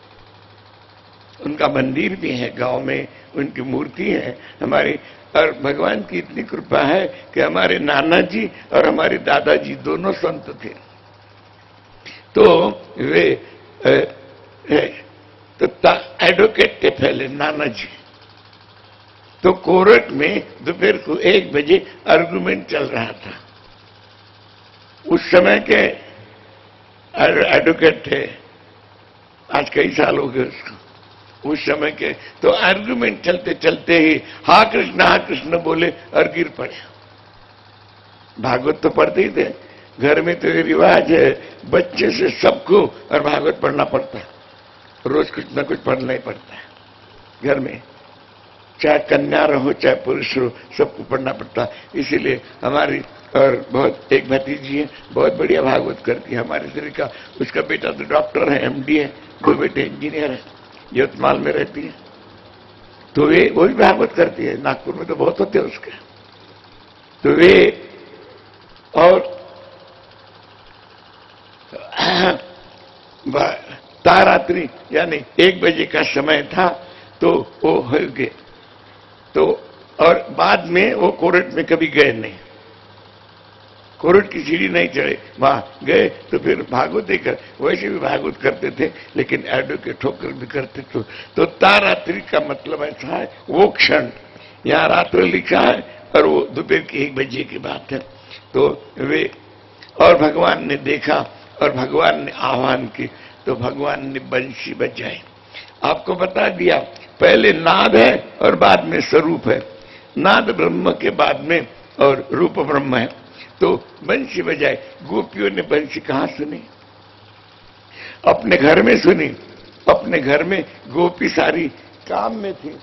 उनका मंदिर भी है गांव में, उनकी मूर्ति है हमारी। और भगवान की इतनी कृपा है कि हमारे नाना जी और हमारे दादाजी दोनों संत थे। तो वे तो एडवोकेट थे पहले नाना जी। तो कोर्ट में दोपहर को 1 बजे आर्गुमेंट चल रहा था। उस समय के एडवोकेट थे, आज कई साल हो गए उसको। उस समय के तो आर्गुमेंट चलते चलते ही हा कृष्ण बोले और गिर पड़े। भागवत तो पढ़ते ही थे, घर में तो ये रिवाज है, बच्चे से सबको और भागवत पढ़ना पड़ता है। रोज कुछ ना कुछ पढ़ना ही पड़ता है घर में, चाहे कन्या रहो चाहे पुरुष हो, सबको पढ़ना पड़ता है। इसीलिए हमारी और बहुत एक भतीजी है, बहुत बढ़िया भागवत करती है हमारे शरीर का। उसका बेटा तो डॉक्टर है, MD है, 2 बेटे इंजीनियर है, यवतमाल में रहती है। तो वे वो भी भागवत करती है। नागपुर में तो बहुत होते हैं उसके। तो वे और तारात्रि, यानी 1 बजे का समय था। तो वो हो गए। तो और बाद में वो कोर्ट में कभी गए नहीं, कोर्ट की सीढ़ी नहीं चढ़े, वहां गए तो फिर भागवत देकर वैसे भी भागवत करते थे, लेकिन एडवोकेट होकर भी करते थे। तो तारात्रि का मतलब ऐसा है वो क्षण। यहाँ रात्र लिखा है और वो दोपहर की 1 बजे की बात है। तो वे और भगवान ने देखा और भगवान ने आह्वान की, तो भगवान ने बंशी बजाई। आपको बता दिया, पहले नाद है और बाद में स्वरूप है। नाद ब्रह्म के बाद में और रूप ब्रह्म है। तो बंशी बजाए। गोपियों ने बंशी कहां सुनी? अपने घर में सुनी। अपने घर में गोपी सारी काम में थी।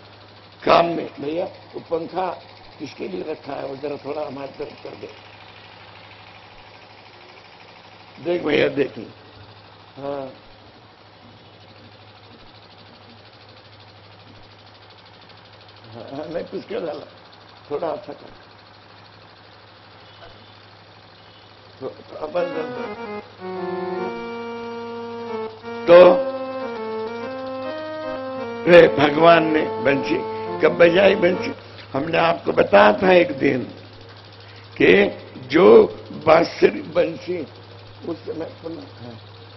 काम में, भैया वो पंखा किसके लिए रखा है? वो जरा थोड़ा हमारी तरफ कर दे। देख भैया, देखिए। हाँ, हाँ, नहीं किसके डाला, थोड़ा अच्छा कर, अपन तो वे भगवान ने बंशी कब बजाई? बंशी हमने आपको बताया था एक दिन कि जो बांसुरी बंशी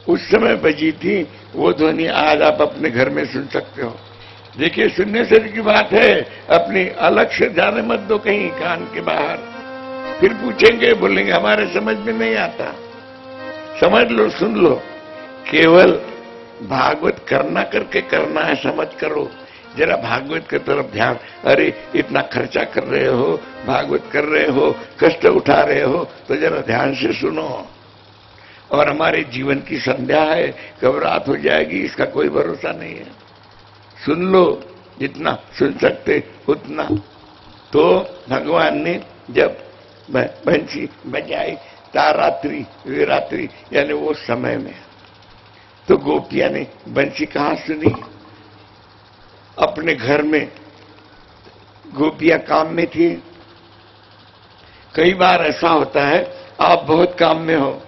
उस समय बजी थी, वो ध्वनि आज आप अपने घर में सुन सकते हो। देखिए, सुनने से की बात है, अपनी अलग से जाने मत दो कहीं कान के बाहर। फिर पूछेंगे, बोलेंगे हमारे समझ में नहीं आता। समझ लो, सुन लो। केवल भागवत करना करके करना है, समझ करो। जरा भागवत की तरफ ध्यान। अरे इतना खर्चा कर रहे हो, भागवत कर रहे हो, कष्ट उठा रहे हो, तो जरा ध्यान से सुनो। और हमारे जीवन की संध्या है, कब रात हो जाएगी इसका कोई भरोसा नहीं है। सुन लो, जितना सुन सकते उतना। तो भगवान ने जब बंसी बजाई तारात्रि विरात्रि यानी वो समय में, तो गोपिया ने बंसी कहां सुनी? अपने घर में। गोपियां काम में थी। कई बार ऐसा होता है, आप बहुत काम में हो,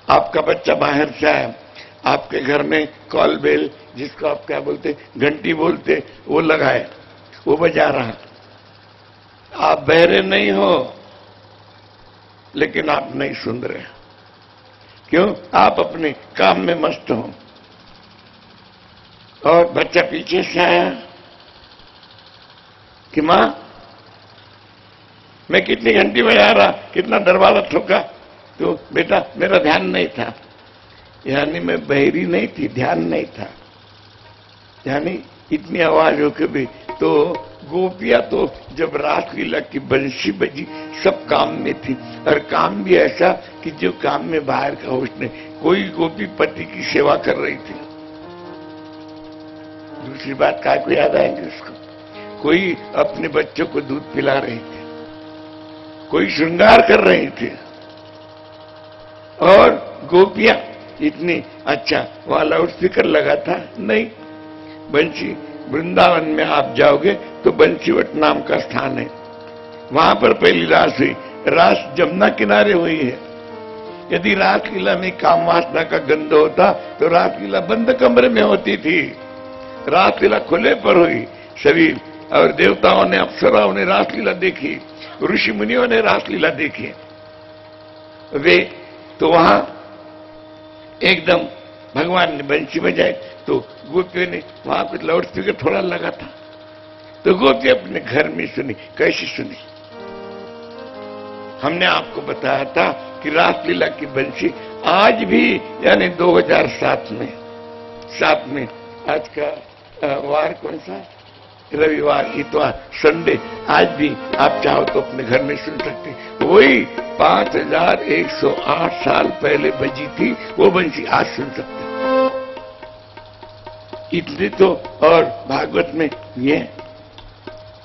आपका बच्चा बाहर से आया, आपके घर में कॉल बेल, जिसको आप क्या बोलते, घंटी बोलते, वो लगाए, वो बजा रहा। आप बहरे नहीं हो, लेकिन आप नहीं सुन रहे। क्यों? आप अपने काम में मस्त हो। और बच्चा पीछे से आया कि मां मैं कितनी घंटी बजा रहा, कितना दरवाजा ठोका, तो बेटा मेरा ध्यान नहीं था। यानी मैं बहरी नहीं थी, ध्यान नहीं था। यानी इतनी आवाज होकर भी। तो गोपियां तो जब रासलीला की बंसी बजी सब काम में थी, और काम भी ऐसा कि जो काम में बाहर का होश नहीं। कोई गोपी पति की सेवा कर रही थी। दूसरी बात काय को याद आएंगे उसको। कोई अपने बच्चों को दूध पिला रही थी, कोई श्रृंगार कर रही थी। और गोपियां इतनी अच्छा, वहां लाउड स्पीकर लगा था नहीं। बंसी वृंदावन में आप जाओगे तो बंसीवट नाम का स्थान है, वहां पर पहली रास हुई। रास जमुना किनारे हुई है। यदि रासलीला में काम वासना का गंध होता तो रासलीला बंद कमरे में होती थी। रासलीला खुले पर हुई। सभी और देवताओं ने, अप्सराओं ने रासलीला देखी, ऋषि मुनियों ने रासलीला देखी। वे तो वहां एकदम भगवान ने बंसी बजाई, तो गोपियों ने वहां कुछ लाउड स्पीकर थोड़ा लगा था, तो गोपी अपने घर में सुनी। कैसी सुनी? हमने आपको बताया था कि रासलीला की बंसी आज भी, यानी 2007 में आज का वार कौन सा? रविवार, इतवार, संडे, आज भी आप चाहो तो अपने घर में सुन सकते। वही 5108 साल पहले बजी थी वो बंसी आज सुन सकते। इतने तो। और भागवत में ये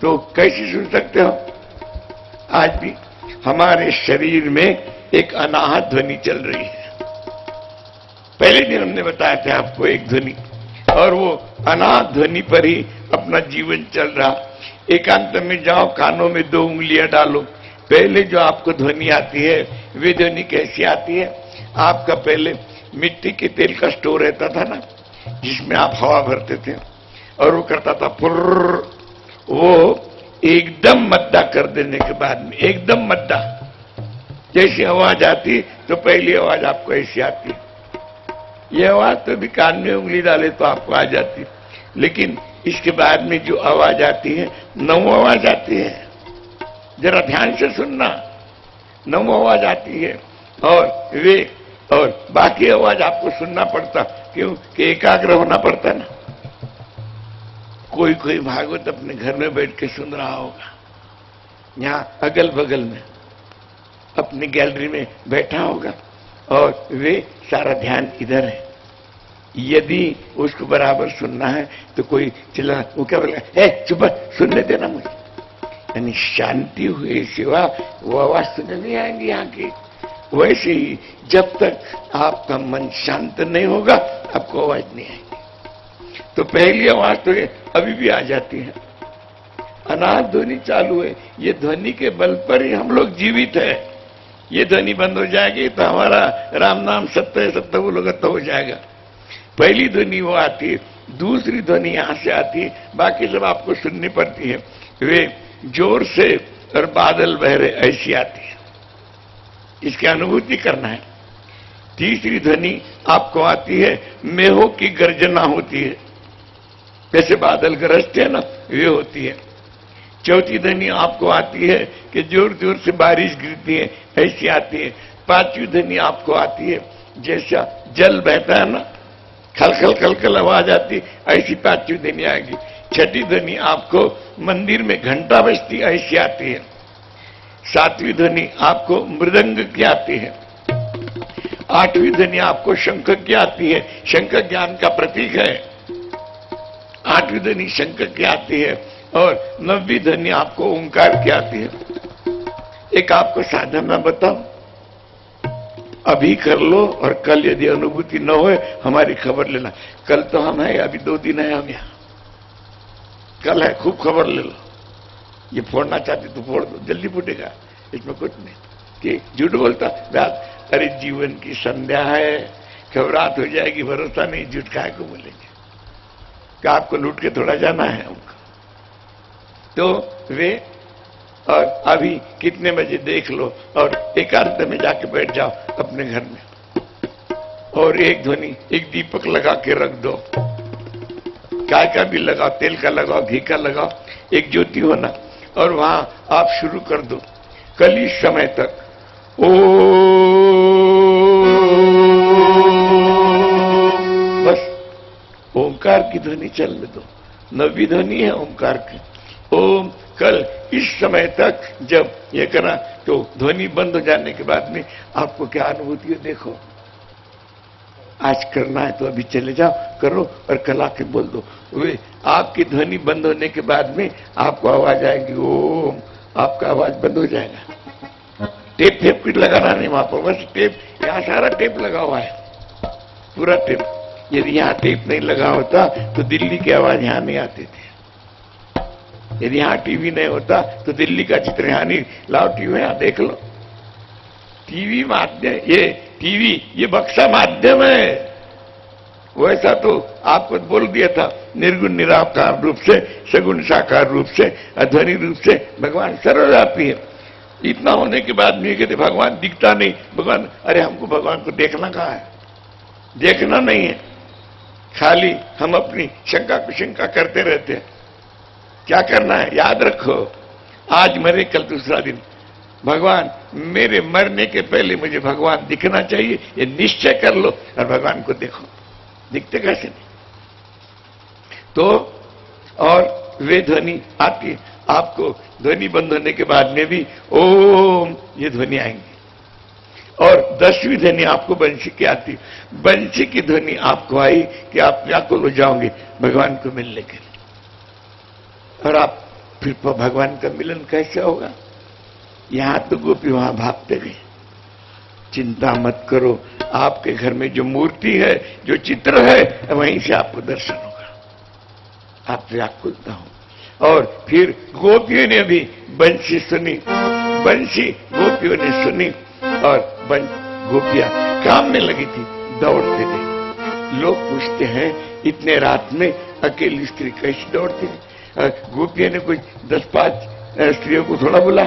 तो कैसे सुन सकते हो? आज भी हमारे शरीर में एक अनाहत ध्वनि चल रही है। पहले दिन हमने बताया था आपको एक ध्वनि, और वो अनाहत ध्वनि पर ही अपना जीवन चल रहा। एकांत में जाओ, कानों में 2 उंगलियां डालो। पहले जो आपको ध्वनि आती है, वे ध्वनि कैसी आती है? आपका पहले मिट्टी के तेल का स्टोर रहता था ना, जिसमें आप हवा भरते थे, और वो करता था फुर्र। वो एकदम मद्दा कर देने के बाद में, एकदम मद्दा, जैसी आवाज आती तो पहली आवाज आपको ऐसी आती। ये आवाज तो भी कान में उंगली डाले तो आपको आ जाती, लेकिन इसके बाद में जो आवाज आती है, 9 आवाज आती है। जरा ध्यान से सुनना, 9 आवाज आती है। और बाकी आवाज आपको सुनना पड़ता, क्यों कि एकाग्र होना पड़ता ना। कोई कोई भागवत अपने घर में बैठ के सुन रहा होगा, यहां अगल बगल में अपनी गैलरी में बैठा होगा, और वे सारा ध्यान इधर है। यदि उसको बराबर सुनना है तो कोई चिल्ला, वो क्या बोलेगा, ए चुप, सुनने देना मुझे। यानी शांति हुए सिवा वो आवाज सुनने नहीं आएंगी यहाँ की। वैसे ही जब तक आपका मन शांत नहीं होगा, आपको आवाज नहीं आएगी। तो पहली आवाज तो ये अभी भी आ जाती है। अनाहत ध्वनि चालू है। ये ध्वनि के बल पर ही हम लोग जीवित है। ये ध्वनि बंद हो जाएगी तो हमारा राम नाम सत्य है, सत्य बोलोगे तो हो जाएगा। पहली ध्वनि वो आती है, दूसरी ध्वनि यहां से आती है, बाकी सब आपको सुननी पड़ती है। वे जोर से और बादल बह रहे ऐसी आती है, इसकी अनुभूति करना है। तीसरी ध्वनि आपको आती है, मेहों की गर्जना होती है, जैसे बादल गरजते हैं ना, वे होती है। चौथी ध्वनि आपको आती है कि जोर जोर से बारिश गिरती है, ऐसी आती है। पांचवी ध्वनि आपको आती है, जैसा जल बहता है ना, खलखल खलखल आवाज आती, ऐसी पांचवी ध्वनि आएगी। छठी ध्वनि आपको मंदिर में घंटा बजती ऐसी आती है। सातवीं ध्वनि आपको मृदंग की आती है। आठवीं ध्वनि आपको शंख की आती है, शंख ज्ञान का प्रतीक है। आठवीं ध्वनि शंख की आती है और नवीं ध्वनि आपको ओंकार की आती है। एक आपको साधना बताओ, अभी कर लो और कल यदि अनुभूति न हो हमारी खबर लेना। कल तो हम है, अभी 2 दिन है हम यहां, कल है, खूब खबर ले लो। ये फोड़ना चाहते तो फोड़ दो, जल्दी फूटेगा, इसमें कुछ नहीं। कि झूठ बोलता रात, अरे जीवन की संध्या है, घबराहट हो जाएगी, भरोसा नहीं, झूठ काहे को बोलेंगे। कि आपको लूट के थोड़ा जाना है हमको। तो वे और अभी कितने बजे देख लो और एकांत में जाके बैठ जाओ अपने घर में और एक ध्वनि, एक दीपक लगा के रख दो। काय का भी लगाओ, तेल का लगाओ, घी का लगाओ, एक ज्योति होना और वहां आप शुरू कर दो कल इस समय तक। ओ बस ओंकार की ध्वनि चलने दो। नवी ध्वनि है ओंकार की। ओम कल इस समय तक जब ये करना तो ध्वनि बंद हो जाने के बाद में आपको क्या अनुभूति है देखो। आज करना है तो अभी चले जाओ, करो और कल आके बोल दो। वे आपकी ध्वनि बंद होने के बाद में आपको आवाज आएगी ओम, आपका आवाज बंद हो जाएगा। टेप फेप कुछ लगाना नहीं वहां पर, बस टेप, यहाँ सारा टेप लगा हुआ है, पूरा टेप। यदि यहाँ टेप नहीं लगा होता तो दिल्ली की आवाज यहाँ नहीं आती थी। यदि यहाँ टीवी नहीं होता तो दिल्ली का चित्र यहाँ नहीं। लाओ टीवी यहाँ देख लो। टीवी माध्यम, ये टीवी ये बक्सा माध्यम है। वैसा तो आपको बोल दिया था, निर्गुण निराकार रूप से, सगुण साकार रूप से, अध्वनि रूप से भगवान सर्वव्यापी है। इतना होने के बाद नहीं कहते भगवान दिखता नहीं, भगवान, अरे हमको भगवान को देखना कहाँ है? देखना नहीं है, खाली हम अपनी शंका कुशंका करते रहते हैं। क्या करना है याद रखो, आज मरे कल दूसरा दिन। भगवान मेरे मरने के पहले मुझे भगवान दिखना चाहिए, ये निश्चय कर लो और भगवान को देखो। दिखते कैसे नहीं? तो और वे ध्वनि आती, आपको ध्वनि बंद होने के बाद में भी ओम ये ध्वनि आएंगी। और 10वीं ध्वनि आपको बंशी की आती। बंशी की ध्वनि आपको आई कि आप व्याकुल हो जाओगे भगवान को मिलने के लिए। और आप फिर भगवान का मिलन कैसे होगा? यहां तो गोपी वहां भागते गए। चिंता मत करो, आपके घर में जो मूर्ति है, जो चित्र है, वहीं से आपको दर्शन होगा। आप व्याकुलता हो। और फिर गोपियों ने भी बंशी सुनी, बंशी गोपियों ने सुनी और गोपियां काम में लगी थी, दौड़ते गए। लोग पूछते हैं इतने रात में अकेली स्त्री कैसे दौड़ती है? गोपियों ने कुछ 10-5 स्त्रियों को थोड़ा बोला,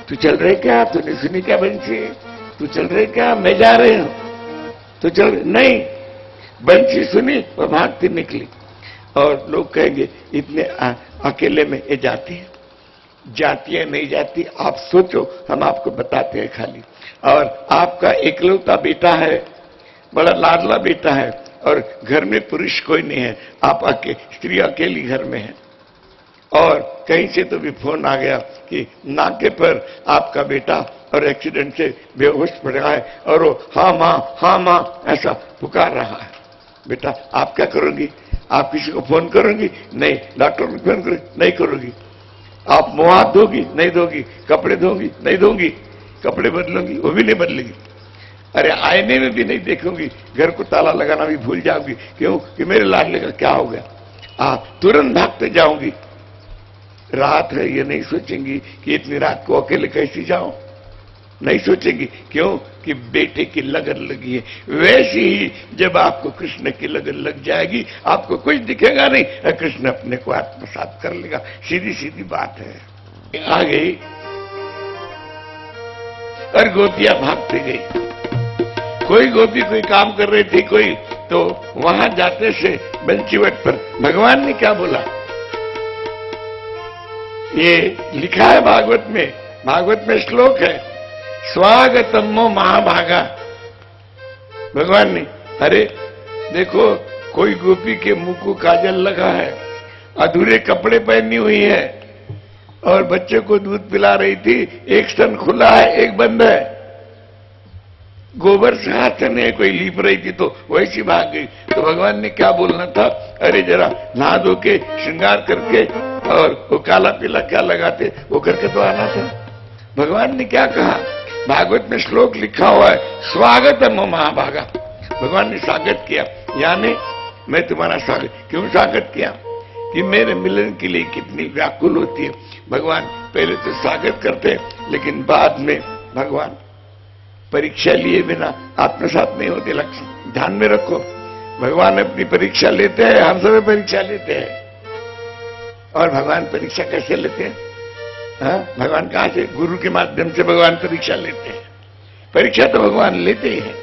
तू चल रहे क्या? तूने सुनी क्या बंशी? तू चल रहे क्या? मैं जा रहे हूं, तो चल नहीं। बंशी सुनी और भागती निकली। और लोग कहेंगे इतने अकेले में ये जाती है, जाती है नहीं जाती आप सोचो, हम आपको बताते हैं खाली। और आपका एकलौता बेटा है, बड़ा लाडला बेटा है और घर में पुरुष कोई नहीं है, आप स्त्री अकेली घर में है। और कहीं से तो भी फोन आ गया कि नाके पर आपका बेटा और एक्सीडेंट से बेहोश पड़ रहा है और वो हाँ मां ऐसा पुकार रहा है। बेटा आप क्या करोगी? आप किसी को फोन करोगी? नहीं। डॉक्टर को फोन करोगी? नहीं करोगी। आप मुंह हाथ धोगी? नहीं धोगी। कपड़े धोगी? नहीं धोगी। कपड़े बदलूंगी? वो भी नहीं बदलेगी। अरे आईने में भी नहीं देखूंगी, घर को ताला लगाना भी भूल जाऊंगी। क्यों? कि मेरे लाडले का क्या हो गया? आप तुरंत भागते जाऊंगी। रात है ये नहीं सोचेंगी कि इतनी रात को अकेले कैसी जाऊं, नहीं सोचेंगी। क्यों? कि बेटे की लगन लगी है। वैसी ही जब आपको कृष्ण की लगन लग जाएगी, आपको कुछ दिखेगा नहीं, कृष्ण अपने को आत्मसात कर लेगा। सीधी सीधी बात है। आ गई और गोपियां भागते गई। कोई गोपी कोई काम कर रही थी, कोई तो वहां जाते से बंशीवट पर भगवान ने क्या बोला, ये लिखा है भागवत में श्लोक है, स्वागतम्मो महाभागा। भगवान ने, अरे देखो कोई गोपी के मुंह को काजल लगा है अधूरे कपड़े पहनी हुई है और बच्चे को दूध पिला रही थी। एक स्तन खुला है, एक बंद है। गोबर से हाथ नहीं कोई लीप रही थी तो वैसी भाग गई। तो भगवान ने क्या बोलना था, अरे जरा नहा धो के श्रृंगार करके और वो काला पीला क्या लगाते वो करके तो आना था। भगवान ने क्या कहा, भागवत में श्लोक लिखा हुआ है, स्वागतम महाभागा। भगवान ने स्वागत किया, यानी मैं तुम्हारा स्वागत। क्यों स्वागत किया कि मेरे मिलन के लिए कितनी व्याकुल होती है। भगवान पहले तो स्वागत करते हैं, लेकिन बाद में भगवान परीक्षा लिए बिना आत्मसात नहीं होते। लक्ष्य ध्यान में रखो, भगवान अपनी परीक्षा लेते हैं, हर समय परीक्षा लेते हैं। और भगवान परीक्षा कैसे लेते हैं? हाँ, भगवान कहां से? गुरु के माध्यम से भगवान परीक्षा लेते हैं। परीक्षा तो भगवान लेते ही हैं,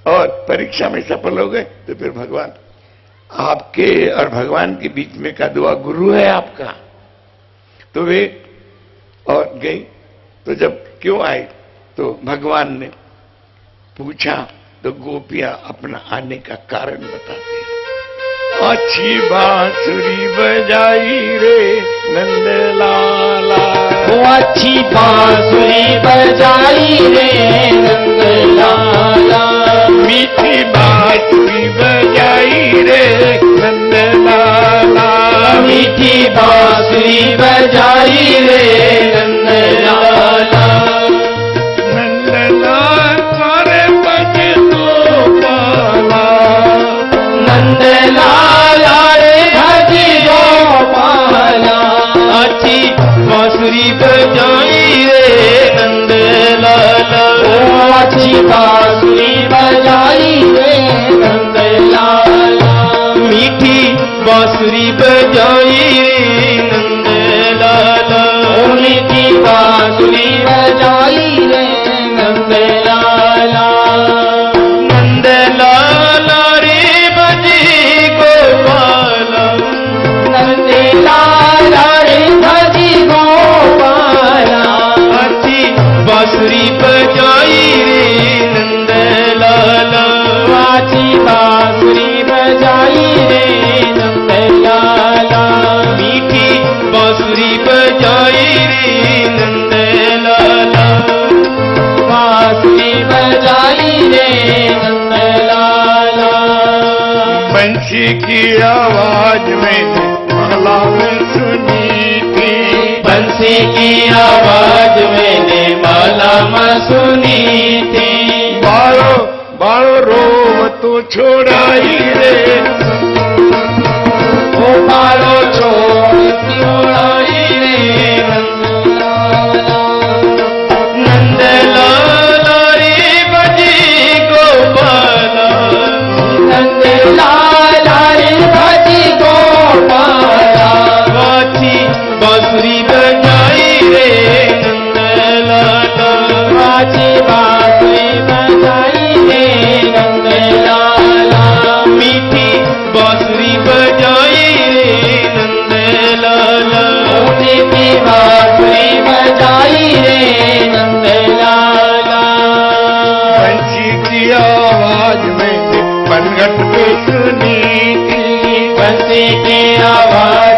और परीक्षा में सफल हो गए तो फिर भगवान आपके और भगवान के बीच में का दुआ गुरु है आपका। तो वे और गई, तो जब क्यों आई तो भगवान ने पूछा तो गोपियां अपना आने का कारण बताती हैं। अच्छी बांसुरी बजाई रे नंद लाला, वो अच्छी बांसुरी बजाई रे नंद लाला, मीठी बांसुरी बजाई रे नंद लाला, मीठी बांसुरी बजाई रे नंद लाला, नंदलाल मारे बज गोपाला, नंदलाल रे भज गोपाला, अच्छी बांसुरी बजाई रे नंद लाला, अच्छी बांसुरी बजाई रे नंद लाला, मीठी बांसुरी बजाई रे नंद लाला, मीठी बांसुरी बजाई रे नंद लाला, नंद लाला रे भजी गोपाला, नंद लाला रे भजी गोपाला, अच्छी बांसुरी बजाई रे नंद लाला, अच्छी बांसुरी बजाई रे नंद लाला, मीठी बांसुरी बजाई रे नंद लाला, बांसुरी बजाई रे नंद लाला, बंशी की आवाज मैंने माला में सुनी थी, बंसी की आवाज मैंने माला में सुनी थी, बारो बारो रोव तो छोड़ाई रे, ओ बारो छोड़ाई रे नंद लाला, नंद लाला रे भजी गोपाला, नंद लाला रे भजी गोपाला, अच्छी बांसुरी बजाई रे नंद लाला, अच्छी बांसुरी बजाई रे नंद लाला, मीठी बांसुरी बजाई रे नंद लाला, मीठी बांसुरी बजाई रे नंद लाला, बंशी की आवाज मैंने बनघट पे सुनी थी, बंसी की आवाज